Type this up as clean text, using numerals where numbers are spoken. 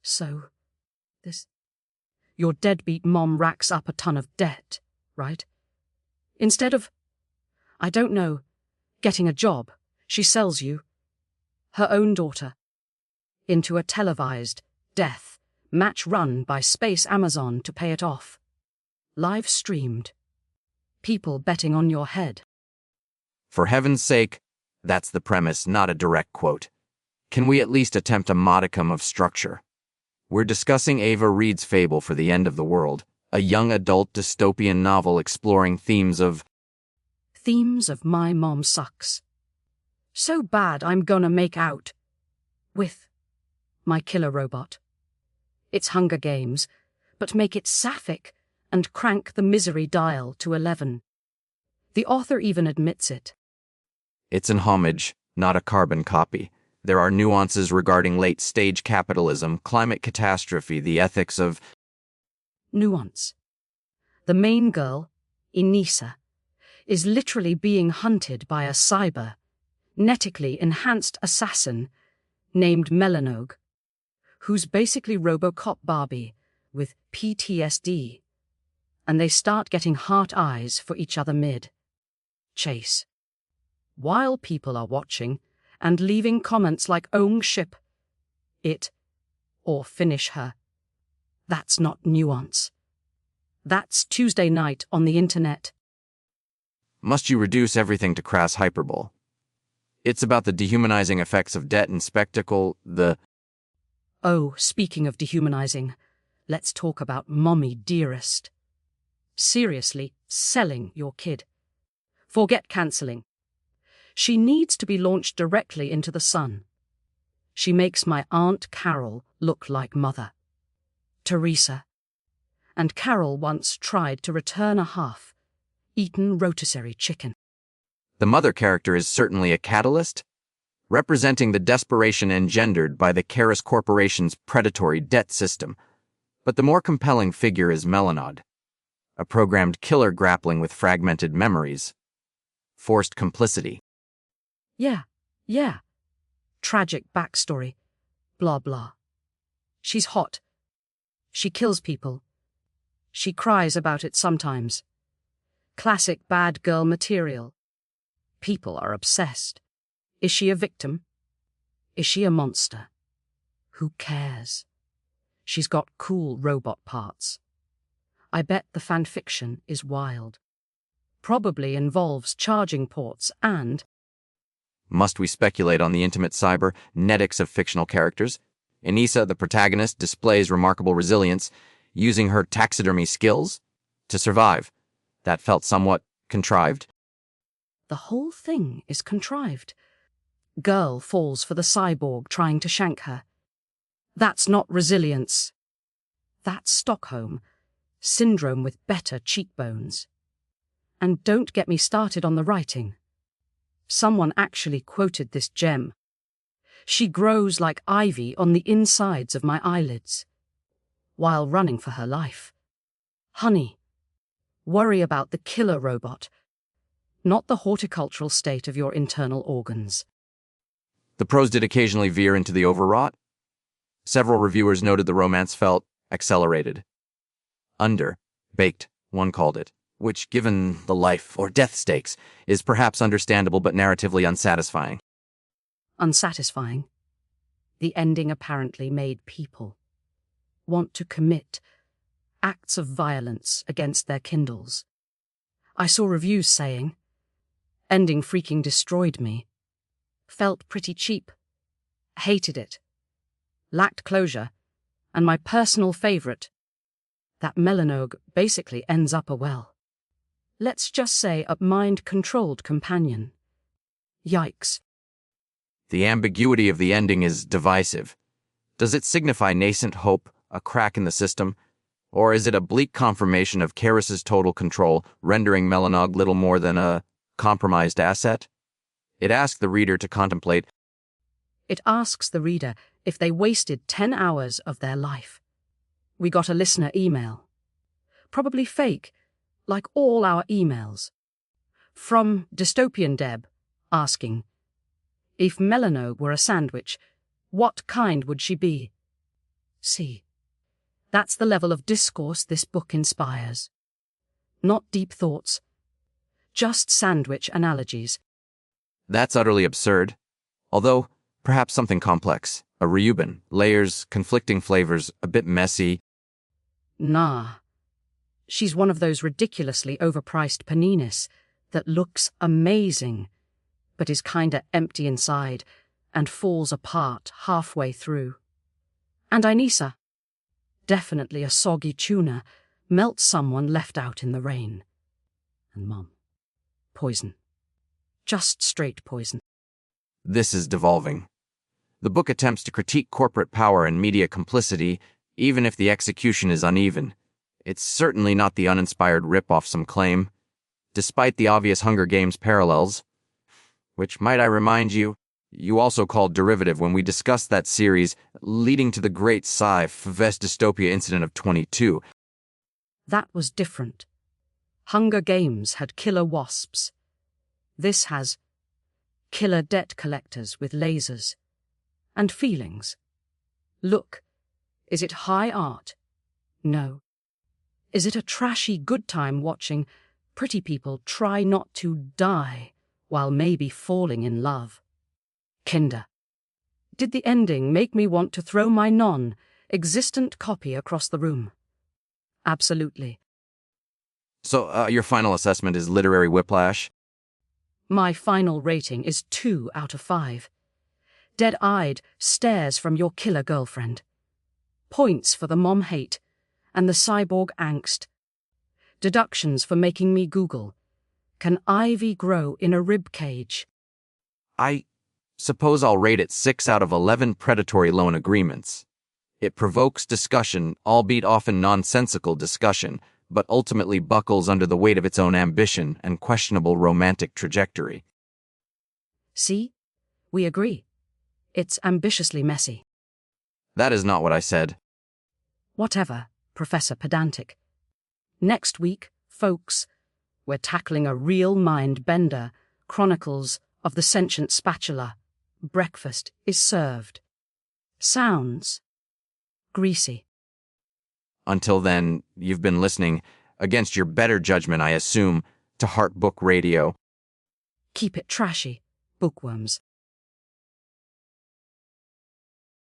So, your deadbeat mom racks up a ton of debt, right? Instead of, I don't know, getting a job, she sells you, her own daughter, into a televised death match run by Space Amazon to pay it off. Live streamed. People betting on your head. For heaven's sake, that's the premise, not a direct quote. Can we at least attempt a modicum of structure? We're discussing Ava Reid's Fable for the End of the World, a young adult dystopian novel exploring themes of My mom sucks. So bad I'm gonna make out with my killer robot. It's Hunger Games, but make it Sapphic and crank the misery dial to 11. The author even admits it. It's an homage, not a carbon copy. There are nuances regarding late-stage capitalism, climate catastrophe, the ethics of nuance. The main girl, Inisa, is literally being hunted by a cybernetically enhanced assassin named Melanogue, who's basically RoboCop Barbie with PTSD, and they start getting heart eyes for each other mid-chase. While people are watching and leaving comments like "Own ship it" or "Finish her." That's not nuance. That's Tuesday night on the internet. Must you reduce everything to crass hyperbole? It's about the dehumanizing effects of debt and spectacle, Oh, speaking of dehumanizing, let's talk about Mommy Dearest. Seriously, selling your kid. Forget cancelling. She needs to be launched directly into the sun. She makes my Aunt Carol look like Mother Teresa. And Carol once tried to return a half-eaten rotisserie chicken. The mother character is certainly a catalyst, representing the desperation engendered by the Keras Corporation's predatory debt system. But the more compelling figure is Melanogue, a programmed killer grappling with fragmented memories, forced complicity. Yeah. Tragic backstory. Blah blah. She's hot. She kills people. She cries about it sometimes. Classic bad girl material. People are obsessed. Is she a victim? Is she a monster? Who cares? She's got cool robot parts. I bet the fanfiction is wild. Probably involves charging ports and... Must we speculate on the intimate cybernetics of fictional characters? Inisa, the protagonist, displays remarkable resilience, using her taxidermy skills to survive. That felt somewhat contrived. The whole thing is contrived. Girl falls for the cyborg trying to shank her. That's not resilience. That's Stockholm Syndrome with better cheekbones. And don't get me started on the writing. Someone actually quoted this gem. She grows like ivy on the insides of my eyelids, while running for her life. Honey, worry about the killer robot, not the horticultural state of your internal organs. The prose did occasionally veer into the overwrought. Several reviewers noted the romance felt accelerated. Under-baked, one called it, which, given the life or death stakes, is perhaps understandable but narratively unsatisfying. Unsatisfying? The ending apparently made people want to commit acts of violence against their Kindles. I saw reviews saying, ending freaking destroyed me. Felt pretty cheap. Hated it. Lacked closure. And my personal favourite, that Melanogue basically ends up a well. Let's just say a mind-controlled companion. Yikes. The ambiguity of the ending is divisive. Does it signify nascent hope, a crack in the system? Or is it a bleak confirmation of Keras's total control, rendering Melanogue little more than a compromised asset? It asks the reader to contemplate. It asks the reader if they wasted 10 hours of their life. We got a listener email. Probably fake, like all our emails. From Dystopian Deb, asking, if Melanogue were a sandwich, what kind would she be? See, that's the level of discourse this book inspires. Not deep thoughts, just sandwich analogies. That's utterly absurd. Although, perhaps something complex. A Reuben, layers, conflicting flavors, a bit messy. Nah. She's one of those ridiculously overpriced paninis that looks amazing, but is kinda empty inside and falls apart halfway through. And Inisa, definitely a soggy tuna, melts someone left out in the rain. And Mom, poison. Just straight poison. This is devolving. The book attempts to critique corporate power and media complicity, even if the execution is uneven. It's certainly not the uninspired rip-off some claim, despite the obvious Hunger Games parallels, which, might I remind you, you also called derivative when we discussed that series leading to the great sci-fi Dystopia incident of 22. That was different. Hunger Games had killer wasps. This has killer debt collectors with lasers. And feelings. Look, is it high art? No. Is it a trashy good time watching pretty people try not to die while maybe falling in love? Kinder. Did the ending make me want to throw my non-existent copy across the room? Absolutely. So, your final assessment is literary whiplash? My final rating is 2 out of 5. Dead-eyed stares from your killer girlfriend. Points for the mom hate and the cyborg angst. Deductions for making me Google, can ivy grow in a rib cage? I suppose I'll rate it 6 out of 11 predatory loan agreements. It provokes discussion, albeit often nonsensical discussion, but ultimately buckles under the weight of its own ambition and questionable romantic trajectory. See? We agree. It's ambitiously messy. That is not what I said. Whatever, Professor Pedantic. Next week, folks, we're tackling a real mind-bender, Chronicles of the Sentient Spatula. Breakfast is served. Sounds greasy. Until then, you've been listening, against your better judgment, I assume, to Heart Book Radio. Keep it trashy, bookworms.